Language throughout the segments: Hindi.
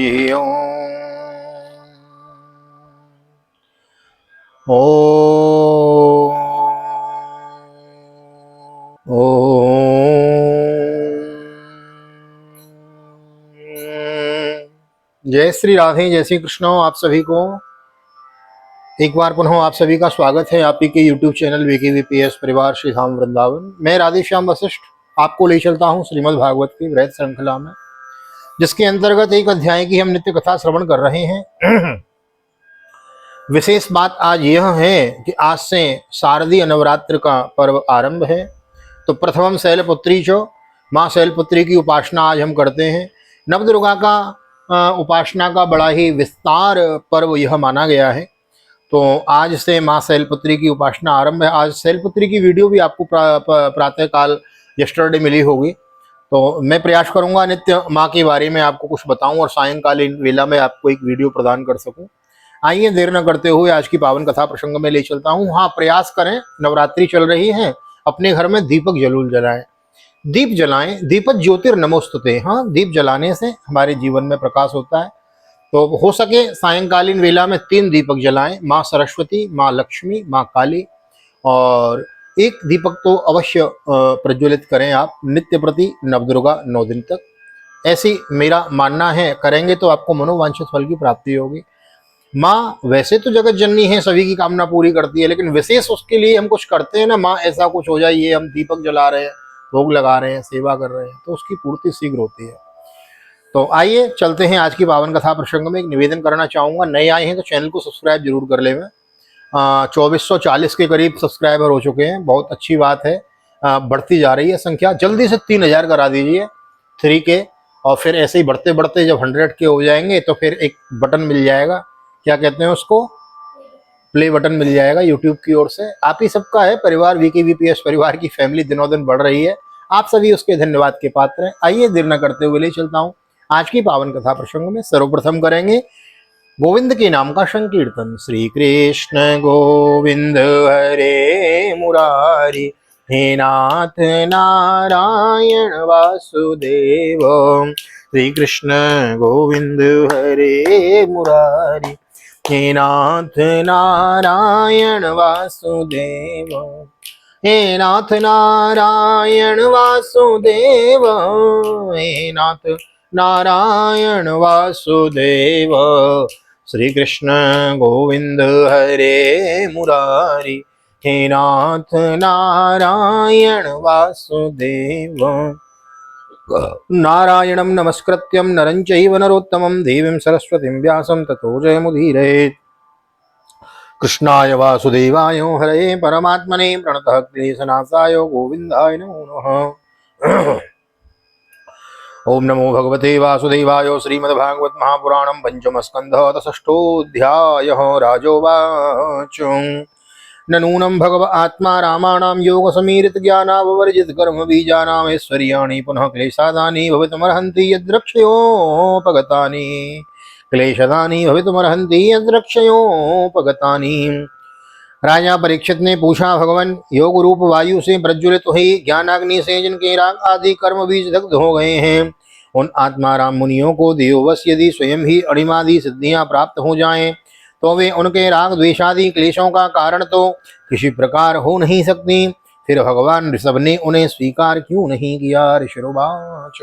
हरि ओम। जय श्री राधे, जय श्री कृष्ण। आप सभी को एक बार पुनः आप सभी का स्वागत है आप ही के YouTube चैनल VKVPS परिवार श्री धाम वृंदावन। मैं राधे श्याम वशिष्ठ आपको ले चलता हूँ श्रीमद् भागवत की वृहत श्रृंखला में, जिसके अंतर्गत एक अध्याय की हम नित्य कथा श्रवण कर रहे हैं। विशेष बात आज यह है कि आज से शारदीय नवरात्र का पर्व आरंभ है। तो प्रथमम शैलपुत्री चो, माँ शैलपुत्री की उपासना आज हम करते हैं। नवदुर्गा का उपासना का बड़ा ही विस्तार पर्व यह माना गया है। तो आज से माँ शैलपुत्री की उपासना आरंभ है। आज शैलपुत्री की वीडियो भी आपको प्रातः काल यस्टरडे मिली होगी। तो मैं प्रयास करूंगा नित्य माँ के बारे में आपको कुछ बताऊं और सायंकालीन वेला में आपको एक वीडियो प्रदान कर सकूं। आइए देर न करते हुए आज की पावन कथा प्रसंग में ले चलता हूँ। हाँ, प्रयास करें, नवरात्रि चल रही है, अपने घर में दीपक जरूर जलाएं, दीप जलाएं। दीपक ज्योतिर्नमोस्तुते। हाँ, दीप जलाने से हमारे जीवन में प्रकाश होता है। तो हो सके सायंकालीन वेला में 3 दीपक जलाएं, माँ सरस्वती, माँ लक्ष्मी, माँ काली, और एक दीपक तो अवश्य प्रज्वलित करें आप नित्य प्रति नवदुर्गा 9 दिन तक। ऐसी मेरा मानना है, करेंगे तो आपको मनोवांछित फल की प्राप्ति होगी। माँ वैसे तो जगत जननी है, सभी की कामना पूरी करती है, लेकिन विशेष उसके लिए हम कुछ करते हैं ना, माँ ऐसा कुछ हो जाए, ये हम दीपक जला रहे हैं, भोग लगा रहे हैं, सेवा कर रहे हैं, तो उसकी पूर्ति शीघ्र होती है। तो आइए चलते हैं आज की पावन कथा प्रसंग में। एक निवेदन करना चाहूंगा, नए आए हैं तो चैनल को सब्सक्राइब जरूर कर लें। 2440 के करीब सब्सक्राइबर हो चुके हैं, बहुत अच्छी बात है। बढ़ती जा रही है संख्या, जल्दी से 3000 करा दीजिए 3K, और फिर ऐसे ही बढ़ते बढ़ते जब 100K हो जाएंगे तो फिर एक बटन मिल जाएगा, क्या कहते हैं उसको, प्ले बटन मिल जाएगा यूट्यूब की ओर से। आप ही सबका है परिवार, VKVPS परिवार की फैमिली दिनों दिन बढ़ रही है, आप सभी उसके धन्यवाद के पात्र हैं। आइए देर न करते हुए ले चलता हूँ आज की पावन कथा प्रसंग में। सर्वप्रथम करेंगे गोविंद के नाम का संकीर्तन। श्री कृष्ण गोविंद हरे मुरारी, हे नाथ नारायण वासुदेव। श्री कृष्ण गोविंद हरे मुरारी, हे नाथ नारायण वासुदेव। हे नाथ नारायण वासुदेव, हे नाथ नारायण वासुदेव। श्री कृष्ण गोविंद हरे मुरारी, हे नाथ नारायण वासुदेव। नारायणं नमस्कृत्यं नरं चैव नरोत्तमं, देवीं सरस्वतीं व्यासं ततो जयमुदीरयेत्। कृष्णाय वासुदेवाय हरे परमात्मने प्रणतः क्लेशनाशाय गोविन्दाय नमो नमः। ओम नमो भगवते वासुदेवाय। श्रीमद्भागवत महापुराणं पंचम स्कंध षष्ठोऽध्यायः। राजोवाच नूनं भगव आत्मा रामाणां योग समीरित ज्ञानाववर्जित कर्म बीजानाम् ऐश्वर्याणि पुनः क्लेशादानि भवितुमर्हन्ति यद्रक्षयोपगतानि। क्लेशदानि भवितुमर्हन्ति यद्रक्षयोपगतानि। राजा परीक्षित ने पूछा, भगवान, योग रूप वायु से प्रज्वलित हुई ज्ञानाग्नि से जिनके राग आदि कर्म बीज दग्ध हो गए हैं, उन आत्माराम मुनियों को देववश यदि स्वयं ही अणिमादि सिद्धियां प्राप्त हो जाएं, तो वे उनके राग द्वेषादि क्लेशों का कारण तो किसी प्रकार हो नहीं सकती, फिर भगवान ऋषभ ने उन्हें स्वीकार क्यों नहीं किया। ऋषिरुवाच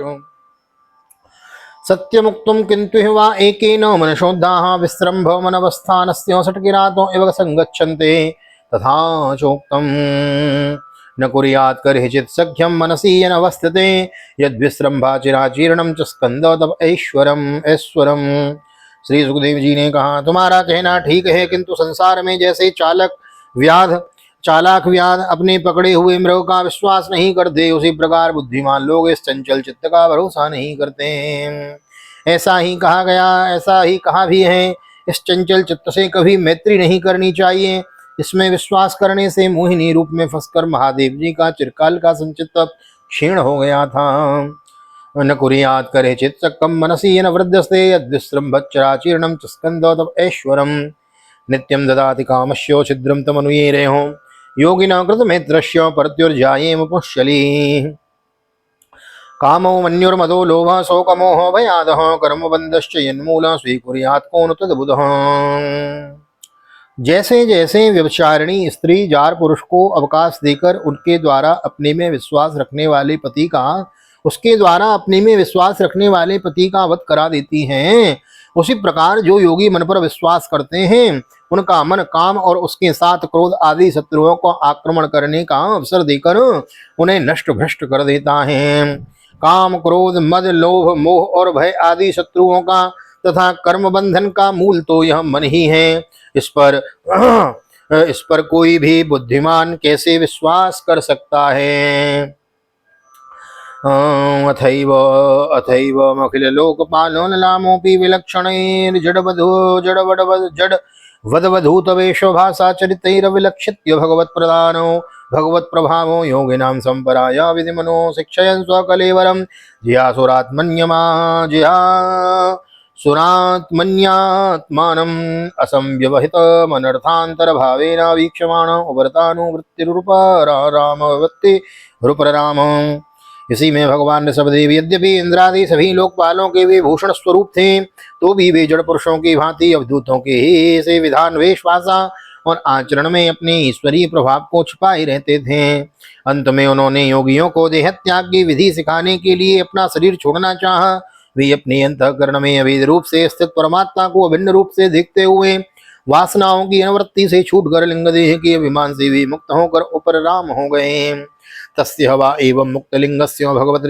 सत्यमुक्तुं किन्तु हि वा एकेन मनशोद्धाः विस्रम्भ मनवस्थानस्य षट्किरातो इव संगच्छन्ते, तथा चोक्तम् न कुर्यात् कर्हिचित् सख्यं मनसि यनवस्थिते, यद्विस्रम्भाचिराचीर्णं च स्कन्द तव ऐश्वरम्। श्री सुखदेव जी ने कहा, तुम्हारा कहना ठीक है, किंतु संसार में जैसे चालाक व्याध अपने पकड़े हुए मृग का विश्वास नहीं करते, उसी प्रकार बुद्धिमान लोग इस चंचल चित्त का भरोसा नहीं करते। ऐसा ही कहा गया, ऐसा ही कहा भी है, इस चंचल चित्त से कभी मैत्री नहीं करनी चाहिए। इसमें विश्वास करने से मोहिनी रूप में फंसकर महादेव जी का चिरकाल का संचित क्षीण हो गया था। न कुर्यात् करेचित् सक्कं मनसि येन वृद्धस्ते, यद्विस्रम्भच्चराचीर्णं च स्कन्द तव ऐश्वरम्। नित्यं ददाति कामस्य छिद्रं तमनुयेरेहो, योगिना कृतमेत्रस्य परत्युर्जायेम पुष्यली। कामो मन्युर्मदो लोभः शोकमोहो भयादः कर्मबन्धश्च यन्मूलः स्वीकुर्यात् कोन तद्बुधः। जैसे जैसे व्यभिचारिणी स्त्री जार पुरुष को अवकाश देकर उनके द्वारा अपने में विश्वास रखने वाले पति का उसके द्वारा अपने में विश्वास रखने वाले पति का वध करा देती हैं, उसी प्रकार जो योगी मन पर विश्वास करते हैं उनका मन काम और उसके साथ क्रोध आदि शत्रुओं को आक्रमण करने का अवसर देकर उन्हें नष्ट भ्रष्ट कर देता है। काम क्रोध मद लोभ मोह और भय आदि शत्रुओं का तथा कर्म बंधन का मूल तो यह मन ही है। इस पर कोई भी बुद्धिमान कैसे विश्वास कर सकता है। अथैव अखिल लोकपालो नलामोऽपि विलक्षणैर् जड़ वदवधूत वेशभाषा चरितैरविलक्षित्य भगवत्प्रदानो भगवत्प्रभावो योगिनां संपराया विधिमनो शिक्षयन् स्वकलेवरं जिया सुरात्मन्यात्मानम् असंव्यवहितमनर्थान्तरभावेन वीक्षमाण उभरतानुवृत्तिरुपरामवृत्ति रूपराम। इसी में भगवान ऋषभदेव यद्यपि इंद्रादि सभी लोकपालों के वे भूषण स्वरूप थे, तो भी वे जड़ पुरुषों की भांति अवधूतों के ही से विधान वेश भाषा और आचरण में अपने ईश्वरीय प्रभाव को छिपाए रहते थे। अंत में उन्होंने योगियों को देह त्याग की विधि सिखाने के लिए अपना शरीर छोड़ना चाहा। वे अपने अंतःकरण में अभेद रूप से स्थित परमात्मा को अभिन्न रूप से देखते हुए वासनाओं की अनुवृत्ति से छूटकर लिंग देह के अभिमान से भी मुक्त होकर उपराम हो गए। तस्य हवा एवं मुक्तलिंगस्य भगवत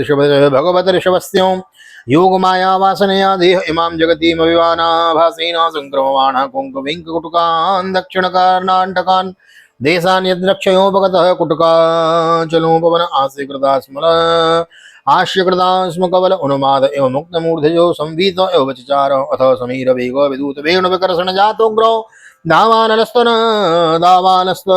ऋषभस्य योग माया वासनया देह इमाम जगतीम अभिमाना भासेना संक्रममाणः कुंकुविंकुटुकान् दक्षिण कर्णाटकान् देशान् यद्रक्षयो भगतः कुटुकाचलो पवन आस्यकृता स्मल आश्यकृता स्म कवल उन्माद एवं मुक्त मूर्धजो संवीत एवं वचचार अथ समीर वेग विदूत वेणु विकर्षण जातो ग्रह दावानस्त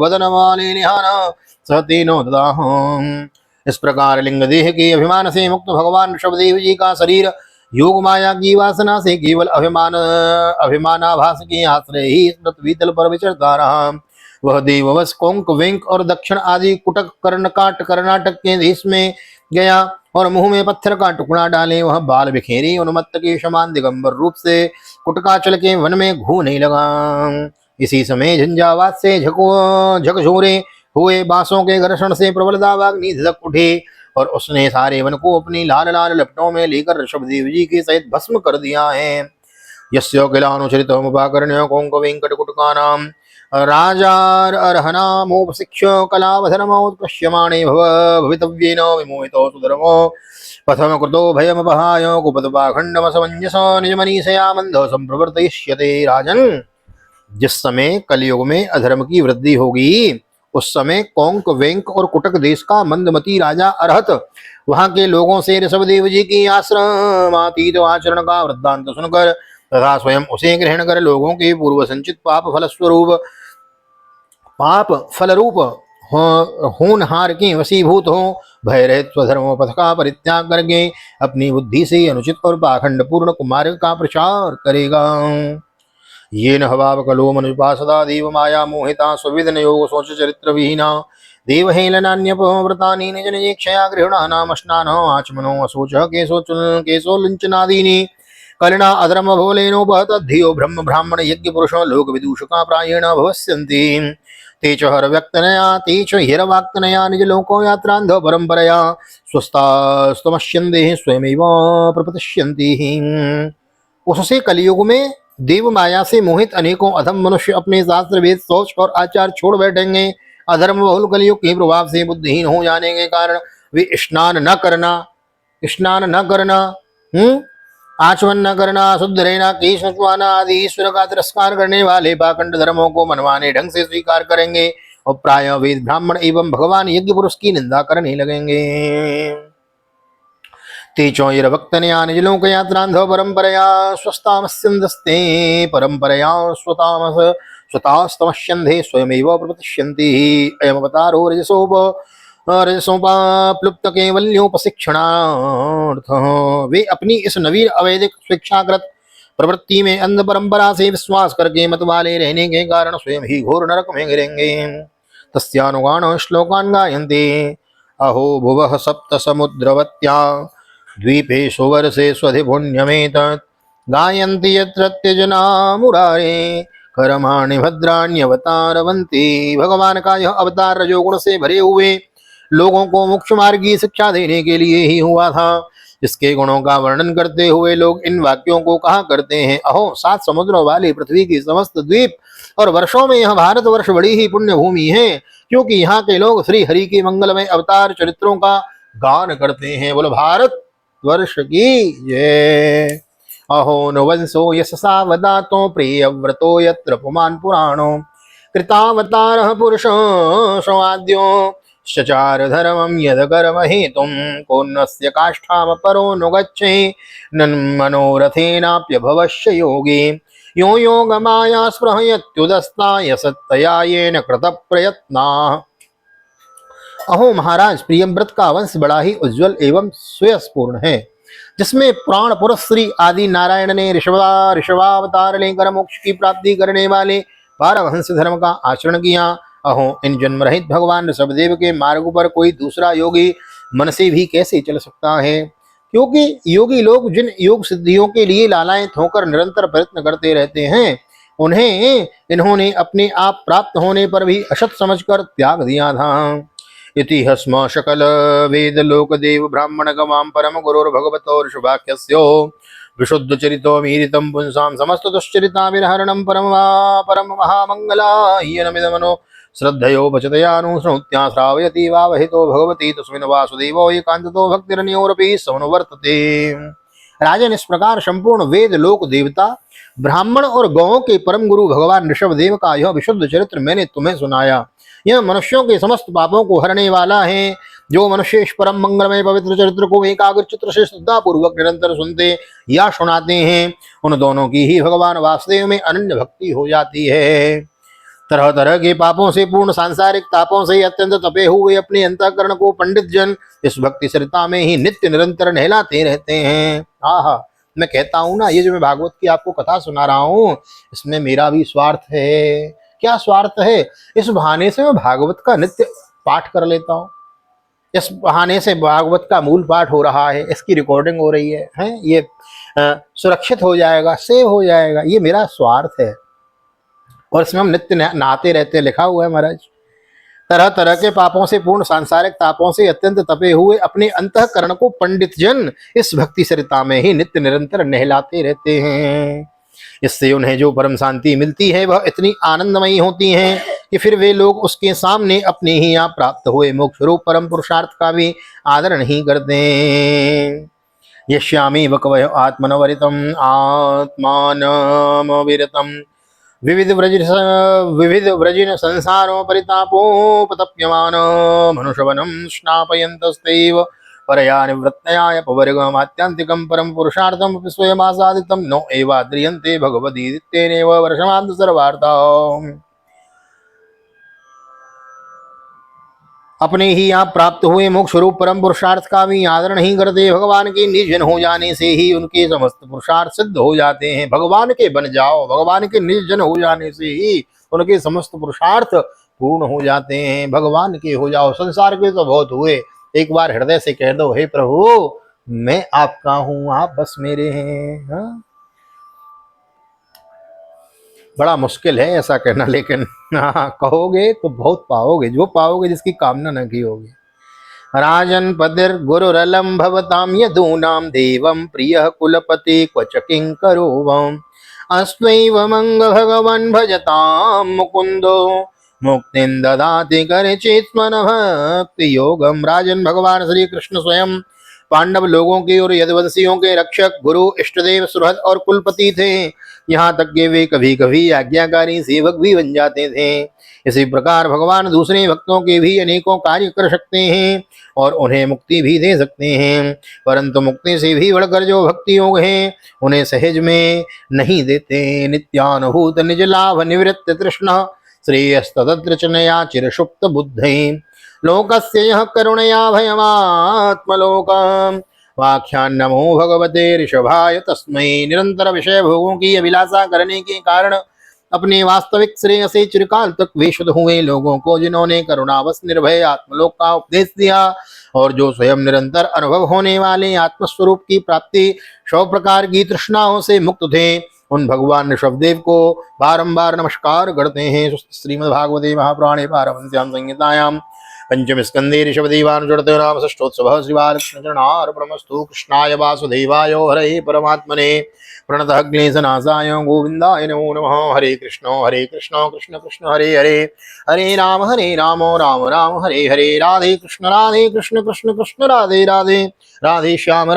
वदनवाले निहार सहतेनो ददाहम्। इस प्रकार लिंग देह के अभिमान से मुक्त भगवान ऋषभदेव जी का शरीर योग माया की वासना से केवल अभिमानाभास के आश्रय ही पृथ्वी तल पर विचरता रहा। वह देववश कोंक वेंक और दक्षिण आदि कुटक कर्णकाट कर्नाटक के देश में गया और मुंह में पत्थर का टुकड़ा डाले वह बाल बिखेरी उन्मत्त के समान दिगंबर रूप से कुटकाचल के वन में घूमने लगा। इसी समय झंझावात से झकझोरे हुए बांसों के घर्षण से प्रबल दावाग्नि धधक उठे और उसने सारे वन को अपनी लाल लाल लपटों में लेकर ऋषभदेव जी के सहित भस्म कर दिया है। यस्य किलानुचरितमुपाकर्ण्य कोंक वेंकट कुटकानां राजार अर्हनामोपशिक्ष्य कलावधर्मोत्पश्यमाणे भवितव्येन विमोहितो सुधर्मो प्रथम कृतो भयमपहाय कुपदपाखंडमसमंजस निजमनीषया मंदः संप्रवर्तयिष्यते। राजन, जिस समय कलयुग में अधर्म की वृद्धि होगी उस समय कोंक वेंक और कुटक देश का मंदमती राजा अरहत वहां के लोगों से ऋषभदेव जी की आश्रमातीत आचरण का वृत्तांत सुनकर तथा स्वयं उसे ग्रहण कर लोगों के पूर्व संचित पाप फलरूप होनहार के वशीभूत हो भय रहित स्वधर्म पथ का परित्याग करके अपनी बुद्धि से अनुचित और पाखंड पूर्ण कुमार्ग का प्रचार करेगा। ये न हवावकलो मनुपासदा देव माया मोहिता सुविधन योग सोच चरित्र विहीना देवहेलनान्यपव्रतानि निज निजेक्षया गृहणानाम स्नान आचमनो असोच केशो लुंचनादीनि कलिना अधर्म भोलेनोपहतद्धियो ब्रह्म ब्राह्मण यज्ञ पुरुषो लोक विदूषका प्रायेण भवस्यन्ति ते च हिरवाक्तनया निज लोको यात्रांध परंपरया स्वस्थास्तमश्यन्ते स्वयमेव प्रपतिष्यन्ति। उससे कलियुग में देव माया से मोहित अनेकों अधम मनुष्य अपने शास्त्र वेद सोच और आचार छोड़ बैठेंगे। अधर्म बहुल कलियुग के प्रभाव से बुद्धिहीन हो जाने के कारण वे स्नान न करना आचमन न करना शुद्ध रहना केश नचवाना आदि ईश्वर का तिरस्कार करने वाले पाखंड धर्मों को मनमाने ढंग से स्वीकार करेंगे और प्राय वेद ब्राह्मण एवं भगवान यज्ञ पुरुष की निंदा करने लगेंगे। तेचोयरभक्तनया निजलोक यात्रांध परंपरया स्वस्तामस्यन्दस्ते परंपरया स्वतास्तमश्यन्धे स्वयमेव प्रपतिष्यन्ति। अयमवतारो रजसोपप्लुप्त कैवल्योपशिक्षणार्थ। वे अपनी इस नवीन अवैधिक शिक्षाकृत प्रवृत्ति में अंध परंपरा से विश्वास करके मत वाले रहने के कारण स्वयं ही घोर नरक में गिरेंगे। तस्यानुगान श्लोकान गायन्ते अहो भुवः सप्त समुद्रवत्या द्वीपेषु वर्षे स्वधिपुण्यमेतत् गायन्ति यत्रत्य जना मुरारे कर्माणि भद्राण्यवतारवन्ति। भगवान का यह अवतार रजोगुण से भरे हुए लोगों को मोक्ष मार्ग की शिक्षा देने के लिए ही हुआ था। इसके गुणों का वर्णन करते हुए लोग इन वाक्यों को कहा करते हैं। अहो 7 समुद्रों वाली पृथ्वी की समस्त द्वीप और वर्षों में यह भारतवर्ष बड़ी ही पुण्य भूमि है, क्योंकि यहाँ के लोग श्री हरि के मंगलमय अवतार चरित्रों का गान करते हैं। बोलो भारत वर्ष की जय। अहो नुवंशो यशसा वदातो प्रियव्रतो यत्र पुमान् पुराणो कृतावतारः पुरुषो स्वाद्यो शचार धर्मं यद कर्म हेतुं कोन्नस्य काष्ठाम परो नुगच्छे नन्मनोरथेनाप्यभवश्य योगी यो योगमाया स्पृहयत्युदस्ताय सत्तया येन कृत प्रयत्नाः। अहो महाराज, प्रियव्रत का वंश बड़ा ही उज्जवल एवं श्रेयसपूर्ण है, जिसमें पुराण पुरुष श्री आदि नारायण ने ऋषभावतार लेकर मोक्ष की प्राप्ति करने वाले पारमहंस धर्म का आचरण किया। अहो इन जन्म रहित भगवान ऋषभदेव के मार्ग पर कोई दूसरा योगी मन से भी कैसे चल सकता है, क्योंकि योगी लोग जिन योग सिद्धियों के लिए लालायित होकर निरंतर प्रयत्न करते रहते हैं, उन्हें इन्होंने अपने आप प्राप्त होने पर भी अशत समझकर त्याग दिया था। इति हस्म सकल वेद लोक देव ब्राह्मण गवाम परम गुरुर्भगवतो ऋषभाख्यस्यो विशुद्ध चरितो मीरितं पुंसां समस्त दुश्चरिता विहरणं परम महामंगलाह्यनमिदमनो श्रद्धयो भजतयानुश्रुत्या श्रावयति वावहितो भगवती तस्मिन् वासुदेवो एकांततो भक्तिरन्योरपि समनुवर्तते। राजन, इस प्रकार संपूर्ण वेद लोक देवता ब्राह्मण और गौओं के परम गुरु भगवान ऋषभदेव का यह विशुद्ध चरित्र मैंने तुम्हें सुनाया। यह मनुष्यों के समस्त पापों को हरने वाला है। जो मनुष्य इस परम मंगलमय पवित्र चरित्र को एकाग्र चित्र से श्रद्धा पूर्वक निरंतर सुनते या सुनाते हैं, उन दोनों की ही भगवान वासुदेव में अनन्य भक्ति हो जाती है। तरह तरह के पापों से पूर्ण सांसारिक तापों से अत्यंत तपे हुए अपने अंतःकरण को पंडित जन इस भक्ति सरिता में ही नित्य निरंतर नहलाते रहते हैं। आहा, मैं कहता हूँ ना, ये जो मैं भागवत की आपको कथा सुना रहा हूँ, इसमें मेरा भी स्वार्थ है। क्या स्वार्थ है? इस बहाने से मैं भागवत का नित्य पाठ कर लेता हूँ। इस बहाने से भागवत का मूल पाठ हो रहा है, इसकी रिकॉर्डिंग हो रही है, ये सुरक्षित हो जाएगा, सेव हो जाएगा। ये मेरा स्वार्थ है और इसमें हम नित्य नहाते रहते, लिखा हुआ है महाराज। तरह तरह के पापों से पूर्ण सांसारिक तापों से अत्यंत तपे हुए अपने अंतःकरण को पंडित जन इस भक्ति सरिता में ही नित्य निरंतर नहलाते रहते हैं। इससे उन्हें जो परम शांति मिलती है वह इतनी आनंदमयी होती है कि फिर वे लोग उसके सामने अपने ही यहाँ प्राप्त हुए मोक्ष रूप परम पुरुषार्थ का भी आदर नहीं करते। यश्यामी वकवय आत्मनवरितम आत्मानमविरतम विविध व्रजिन संसारो परितापोपतप्यमान मनुष्यवनं स्नापयन्तस्तेव परया निवृत्तया पवर्गमात्यन्तिकं परम पुरुषार्थं स्वयमासादितं नो एवाद्रियन्ते भगवदीदित्येनेव वर्षमान्त सर्वार्था। अपने ही यहाँ प्राप्त हुए मोक्ष रूप परम पुरुषार्थ का भी आदर नहीं करते। भगवान के निज जन हो जाने से ही उनके समस्त पुरुषार्थ सिद्ध हो जाते हैं। भगवान के बन जाओ, भगवान के निज जन हो जाने से ही उनके समस्त पुरुषार्थ पूर्ण हो जाते हैं। भगवान के हो जाओ। संसार के तो बहुत हुए, एक बार हृदय से कह दो, हे प्रभु मैं आपका हूं, आप बस मेरे हैं। हाँ? बड़ा मुश्किल है ऐसा कहना, लेकिन हाँ, कहोगे तो बहुत पाओगे, जो पाओगे जिसकी कामना न की होगी। राजन पदिर गुरुरलम भवताम यदूनाम देवम प्रिय कुलपति क्वच किंकरोवम अस्वैव मंग भगवन भजताम मुकुंदो मुक्तिं ददाति करचित् मन भक्ति योगम। राजन, भगवान श्री कृष्ण स्वयं पांडव लोगों के और यदुवंशियों के रक्षक, गुरु, इष्टदेव, सुहृद और कुलपति थे। यहाँ तक कि वे कभी कभी आज्ञाकारी सेवक भी बन जाते थे। इसी प्रकार भगवान दूसरे भक्तों के भी अनेकों कार्य कर सकते हैं और उन्हें मुक्ति भी दे सकते हैं, परंतु मुक्ति से भी बढ़कर जो भक्ति योग है उन्हें सहज में नहीं देते। नित्यानुभूत निज लाभ निवृत्त तृष्ण श्रेयस्तत्र चनया चिरसुप्त बुद्धि लोकस्य यः करुणया भयमात्मलोकम्। वाख्यान नमो भगवते ऋषभाय तस्मै। निरंतर विषय भोगों की अभिलाषा करने के कारण अपने वास्तविक श्रेय से चिरकाल तक वेशुद्ध हुए लोगों को जिन्होंने करुणावश निर्भय आत्मलोक का उपदेश दिया और जो स्वयं निरंतर अनुभव होने वाले आत्मस्वरूप की प्राप्ति 100 प्रकार की तृष्णाओं से मुक्त थे, उन भगवान ऋषभदेव को बारंबार नमस्कार करते हैं। श्रीमद्भागवते महापुराणे पारमहंस्यां संहितायां पंचम स्कंदे ऋषभदेवानुचरते नाम षष्ठोत्सवः श्रीबालकृष्णचरणार्पणमस्तु। कृष्णाय वासुदेवाय हरे परमात्मने प्रणतः क्लेशनाशाय गोविन्दाय नमो नमः। हरे कृष्ण कृष्ण कृष्ण हरे हरे, हरे राम राम राम हरे हरे, राधे कृष्ण कृष्ण कृष्ण राधे राधे, राधे श्याम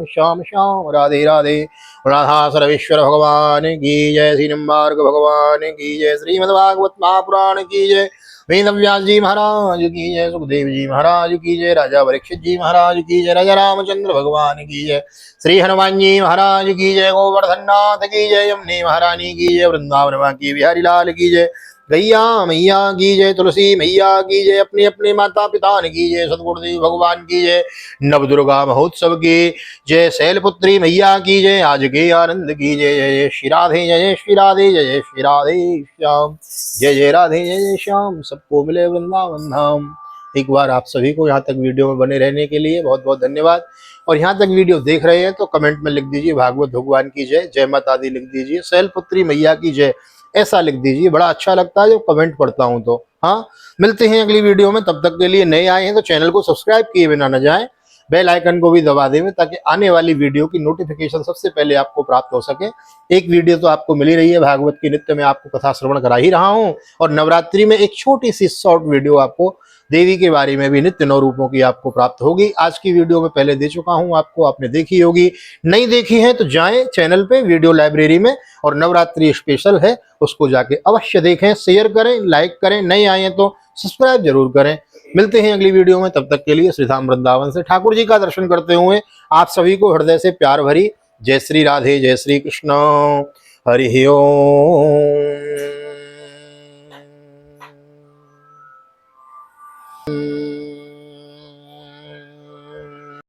श्याम श्याम राधे राधे। राधा सर्वेश्वर भगवान की जय, श्री निम्बार्क भगवान की जय, श्रीमद्भागवत महापुराण की जय, वेद व्यास जी महाराज की जय, सुखदेव जी महाराज की जय, राजा परीक्षित जी महाराज की जय, राजा रामचंद्र भगवान की जय, श्री हनुमान जी महाराज की जय, गोवर्धन नाथ की जय, यमुने महारानी की जय, वृंदावन की बिहारी लाल की जय, गैया मैया की जय, तुलसी मैया की जय, अपने अपने माता पिता की जय, सदगुरुदेव भगवान की जय, नव दुर्गा महोत्सव की जय, शैलपुत्री मैया की जय, आज के आनंद की जय, जय जय श्री राधे, जय जय श्री राधे, जय जय श्री राधे श्याम, जय जय राधे जय जय श्याम, सबको मिले वृंदावन धाम। एक बार आप सभी को यहाँ तक वीडियो में बने रहने के लिए बहुत बहुत धन्यवाद। और यहाँ तक वीडियो देख रहे हैं तो कमेंट में लिख दीजिए भागवत भगवान की जय, जय माता दी लिख दीजिए, शैलपुत्री मैया की जय ऐसा लिख दीजिए, बड़ा अच्छा लगता है जब कमेंट पढ़ता हूं तो। हाँ, मिलते हैं अगली वीडियो में, तब तक के लिए नए आए हैं तो चैनल को सब्सक्राइब किए बिना न जाएं, बेल आइकन को भी दबा दें ताकि आने वाली वीडियो की नोटिफिकेशन सबसे पहले आपको प्राप्त हो सके। एक वीडियो तो आपको मिल ही रही है, भागवत की नित्य में आपको कथा श्रवण करा ही रहा हूं, और नवरात्रि में एक छोटी सी शॉर्ट वीडियो आपको देवी के बारे में भी नित्य 9 रूपों की आपको प्राप्त होगी। आज की वीडियो में पहले दे चुका हूं आपको, आपने देखी होगी, नहीं देखी है तो जाएं चैनल पे वीडियो लाइब्रेरी में, और नवरात्रि स्पेशल है उसको जाके अवश्य देखें, शेयर करें, लाइक करें, नए आए हैं तो सब्सक्राइब जरूर करें। मिलते हैं अगली वीडियो में, तब तक के लिए श्रीधाम वृंदावन से ठाकुर जी का दर्शन करते हुए आप सभी को हृदय से प्यार भरी जय श्री राधे, जय श्री कृष्ण, हरि ओम।